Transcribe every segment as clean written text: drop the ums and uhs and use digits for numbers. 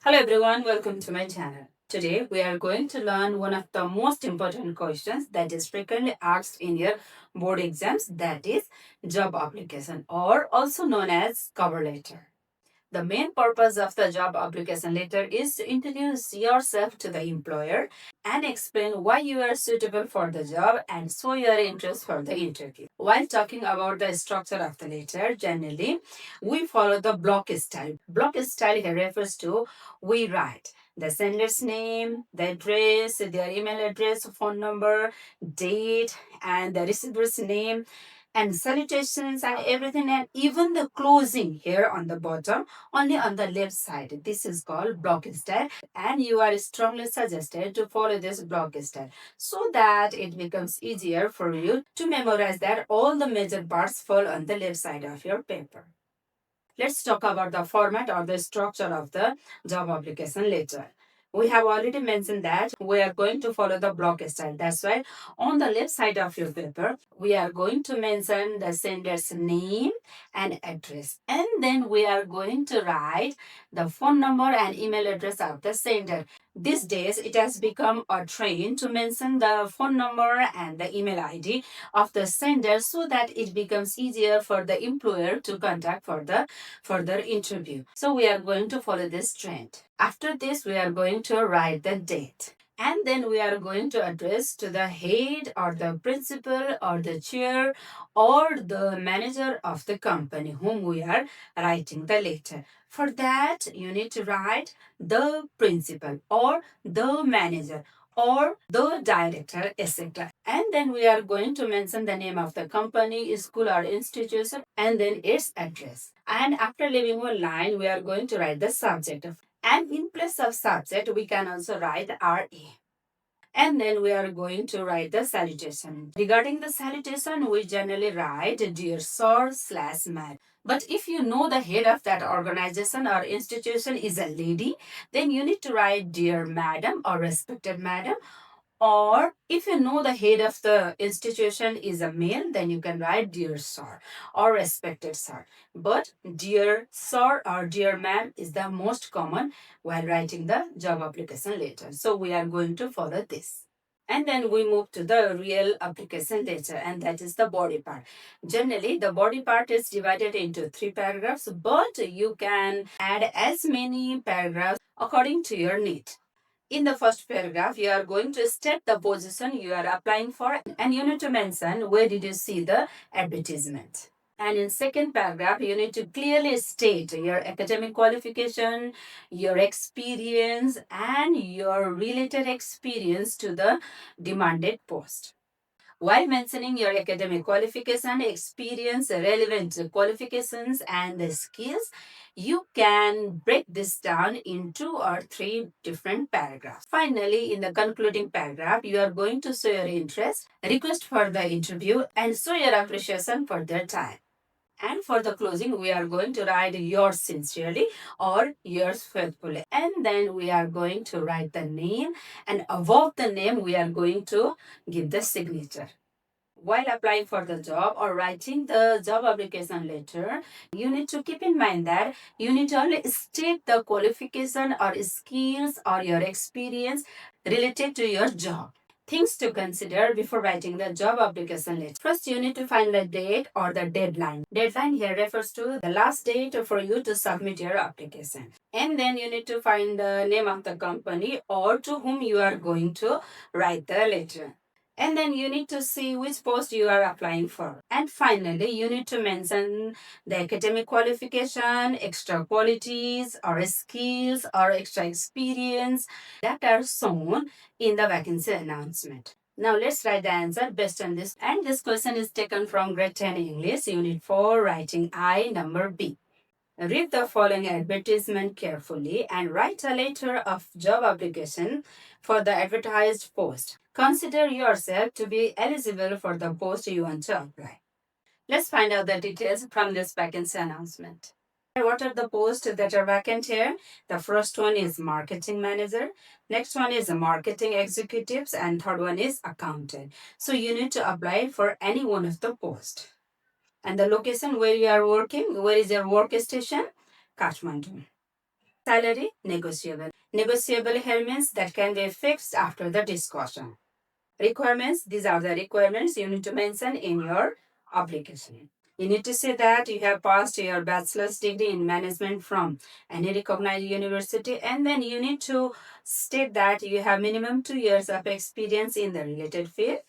Hello everyone, welcome to my channel. Today we are going to learn one of the most important questions that is frequently asked in your board exams, that is job application or also known as cover letter. The main purpose of the job application letter is to introduce yourself to the employer and explain why you are suitable for the job and show your interest for the interview. While talking about the structure of the letter, generally we follow the block style. Block style here refers to we write the sender's name, the address, their email address, phone number, date, and the receiver's name and salutations and everything, and even the closing here on the bottom only on the left side. This is called block style, and you are strongly suggested to follow this block style so that it becomes easier for you to memorize that all the major parts fall on the left side of your paper. Let's talk about the format or the structure of the job application letter. We have already mentioned that we are going to follow the block style. That's why on the left side of your paper, we are going to mention the sender's name and address. And then we are going to write the phone number and email address of the sender. These days, it has become a trend to mention the phone number and the email ID of the sender so that it becomes easier for the employer to contact for the further interview. So we are going to follow this trend. After this, we are going to write the date. And then we are going to address to the head or the principal or the chair or the manager of the company whom we are writing the letter. For that, you need to write the principal or the manager or the director, etc. And then we are going to mention the name of the company, school or institution, and then its address. And after leaving one line, we are going to write the subject. And in place of subject, we can also write RA. And then we are going to write the salutation. Regarding the salutation, we generally write dear sir / ma'am. But if you know the head of that organization or institution is a lady, then you need to write dear madam or respected madam. Or if you know the head of the institution is a male, then you can write dear sir or respected sir. But dear sir or dear ma'am is the most common while writing the job application letter. So we are going to follow this. And then we move to the real application letter, and that is the body part. Generally, the body part is divided into 3 paragraphs, but you can add as many paragraphs according to your need. In the first paragraph, you are going to state the position you are applying for, and you need to mention where did you see the advertisement. And in second paragraph, you need to clearly state your academic qualification, your experience, and your related experience to the demanded post. While mentioning your academic qualification, experience, relevant qualifications, and the skills, you can break this down in 2 or 3 different paragraphs. Finally, in the concluding paragraph, you are going to show your interest, request for the interview, and show your appreciation for their time. And for the closing, we are going to write yours sincerely or yours faithfully. And then we are going to write the name, and above the name, we are going to give the signature. While applying for the job or writing the job application letter, you need to keep in mind that you need to only state the qualification or skills or your experience related to your job. Things to consider before writing the job application letter. First, you need to find the date or the deadline. Deadline here refers to the last date for you to submit your application. And then you need to find the name of the company or to whom you are going to write the letter. And then you need to see which post you are applying for. And finally, you need to mention the academic qualification, extra qualities or skills or extra experience that are shown in the vacancy announcement. Now let's write the answer based on this. And this question is taken from grade 10 English, unit 4, writing I, number B. Read the following advertisement carefully and write a letter of job application for the advertised post. Consider yourself to be eligible for the post you want to apply. Let's find out the details from this vacancy announcement. What are the posts that are vacant here? The first one is marketing manager. Next one is marketing executives, and third one is accountant. So you need to apply for any one of the posts. And the location where you are working, where is your work station? Kathmandu. Salary negotiable. Negotiable here means that can be fixed after the discussion. Requirements, these are the requirements you need to mention in your application. You need to say that you have passed your bachelor's degree in management from any recognized university, and then you need to state that you have minimum 2 years of experience in the related field.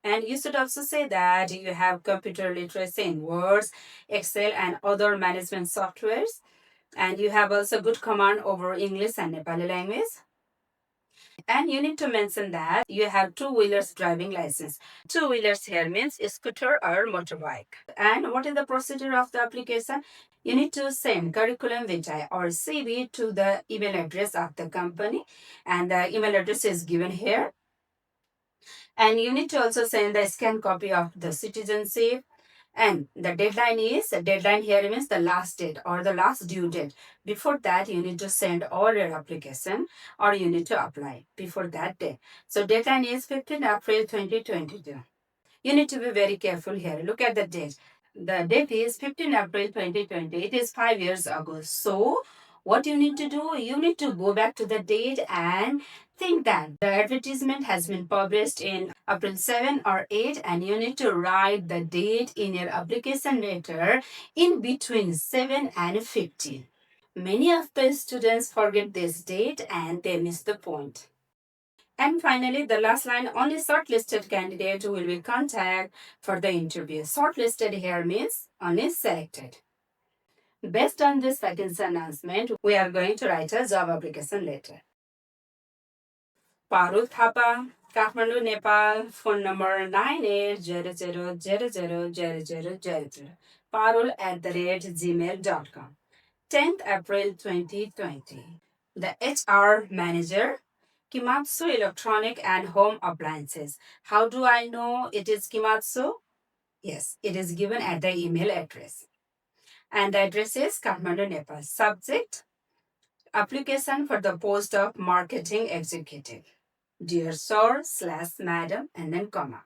And you should also say that you have computer literacy in Words, Excel, and other management softwares. And you have also good command over English and Nepali language. And you need to mention that you have two-wheelers driving license. Two-wheelers here means scooter or motorbike. And what is the procedure of the application? You need to send curriculum vitae or CV to the email address of the company, and the email address is given here. And you need to also send the scanned copy of the citizenship. And the deadline here means the last date or the last due date. Before that, you need to send all your application or you need to apply before that day. So deadline is 15 April 2022. You need to be very careful here. Look at the date. The date is 15 April 2020. It is 5 years ago. So, what you need to do, you need to go back to the date and think that the advertisement has been published in April 7 or 8, and you need to write the date in your application letter in between 7 and 15. Many of the students forget this date and they miss the point. And finally, the last line, only shortlisted candidate will be contacted for the interview. Shortlisted here means only selected. Based on this vacancy announcement, we are going to write a job application letter. Parul Thapa, Kathmandu, Nepal, phone number 9800000000. parul@gmail.com. 10th April 2020. The HR manager, Kimatsu Electronic and Home Appliances. How do I know it is Kimatsu? Yes, it is given at the email address. And the address is Kathmandu, Nepal. Subject, application for the post of marketing executive. Dear sir / madam and then comma.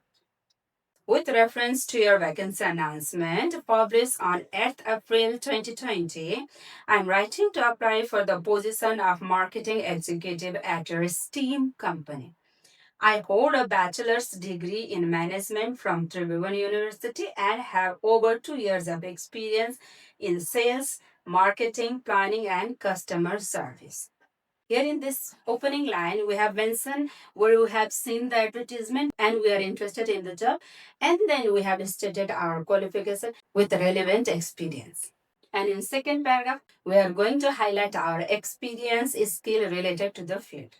With reference to your vacancy announcement published on 8th April 2020, I'm writing to apply for the position of marketing executive at your STEAM company. I hold a bachelor's degree in management from Tribhuvan University and have over 2 years of experience in sales, marketing, planning, and customer service. Here in this opening line, we have mentioned where we have seen the advertisement and we are interested in the job, and then we have stated our qualification with relevant experience. And in second paragraph, we are going to highlight our experience skill related to the field.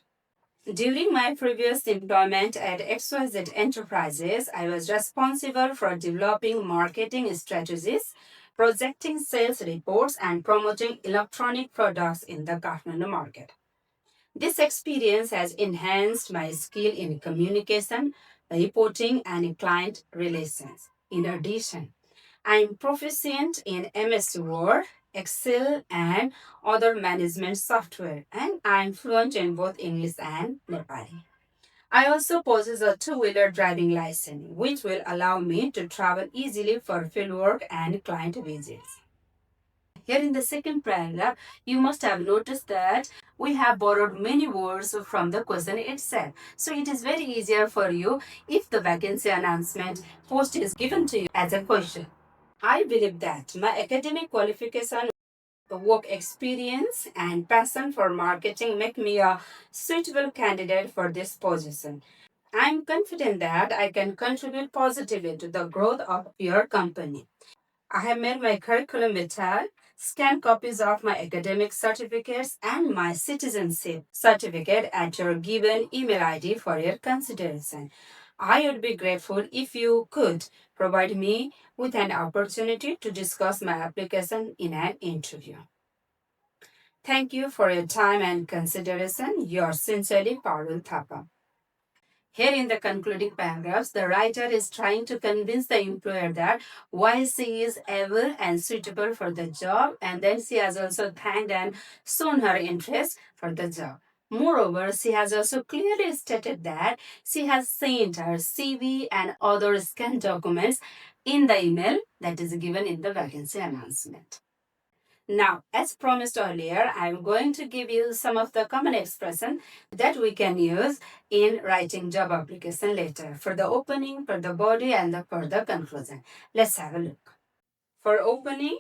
During my previous employment at XYZ Enterprises, I was responsible for developing marketing strategies, projecting sales reports, and promoting electronic products in the Kathmandu market. This experience has enhanced my skill in communication, reporting, and client relations. In addition, I am proficient in MS Word, Excel, and other management software, and I am fluent in both English and Nepali. I also possess a two-wheeler driving license, which will allow me to travel easily for fieldwork and client visits. Here in the second paragraph, you must have noticed that we have borrowed many words from the question itself. So it is very easier for you if the vacancy announcement post is given to you as a question. I believe that my academic qualification, work experience, and passion for marketing make me a suitable candidate for this position. I'm confident that I can contribute positively to the growth of your company. I have made my curriculum vitae, scanned copies of my academic certificates, and my citizenship certificate at your given email ID for your consideration. I would be grateful if you could provide me with an opportunity to discuss my application in an interview. Thank you for your time and consideration. Yours sincerely, Parul Thapa. Here in the concluding paragraphs, the writer is trying to convince the employer that why she is able and suitable for the job, and then she has also thanked and shown her interest for the job. Moreover, she has also clearly stated that she has sent her CV and other scanned documents in the email that is given in the vacancy announcement. Now, as promised earlier, I'm going to give you some of the common expressions that we can use in writing job application letter for the opening, for the body, and for the conclusion. Let's have a look. For opening,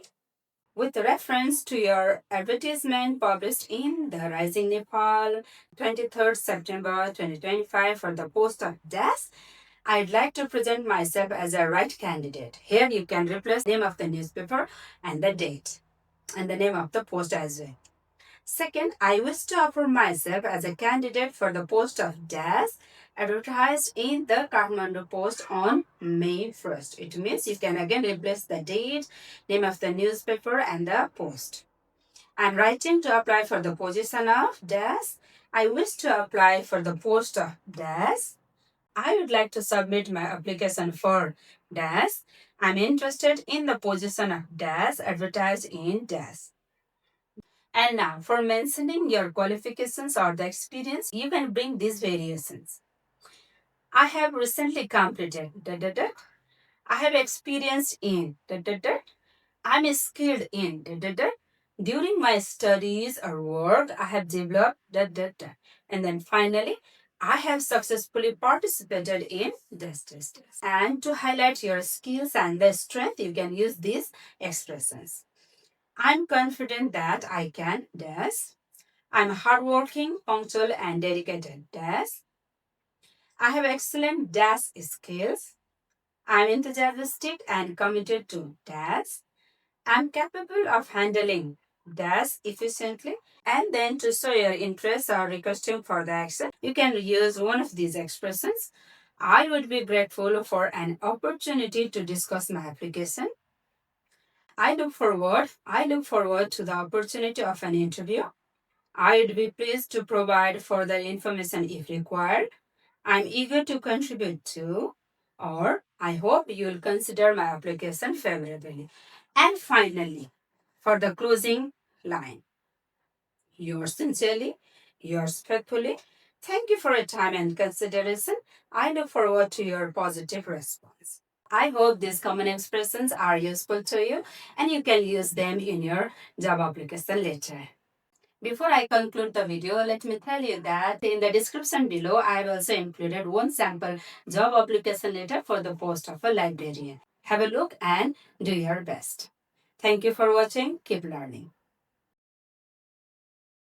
with reference to your advertisement published in the Rising Nepal, 23rd September 2025 for the post of desk, I'd like to present myself as a right candidate. Here you can replace the name of the newspaper and the date and the name of the post as well. Second, I wish to offer myself as a candidate for the post of desk advertised in the Kathmandu Post on May 1st. It means you can again replace the date, name of the newspaper, and the post. I'm writing to apply for the position of desk. I wish to apply for the post of desk. I would like to submit my application for desk. I'm interested in the position of desk advertised in desk. And now, for mentioning your qualifications or the experience, you can bring these variations. I have recently completed. I have experience in. I'm skilled in. During my studies or work, I have developed. And then finally, I have successfully participated in this. And to highlight your skills and the strength, you can use these expressions. I'm confident that I can dash. I'm hardworking, punctual, and dedicated. Dash. I have excellent dash skills. I'm enthusiastic and committed to dash. I'm capable of handling dash efficiently. And then to show your interest or requesting for the action, you can use one of these expressions. I would be grateful for an opportunity to discuss my application. I look forward to the opportunity of an interview. I'd be pleased to provide further information if required. I'm eager to contribute to, or I hope you'll consider my application favorably. And finally, for the closing line, yours sincerely, yours faithfully. Thank you for your time and consideration. I look forward to your positive response. I hope these common expressions are useful to you and you can use them in your job application letter. Before I conclude the video, let me tell you that in the description below, I have also included one sample job application letter for the post of a librarian. Have a look and do your best. Thank you for watching. Keep learning.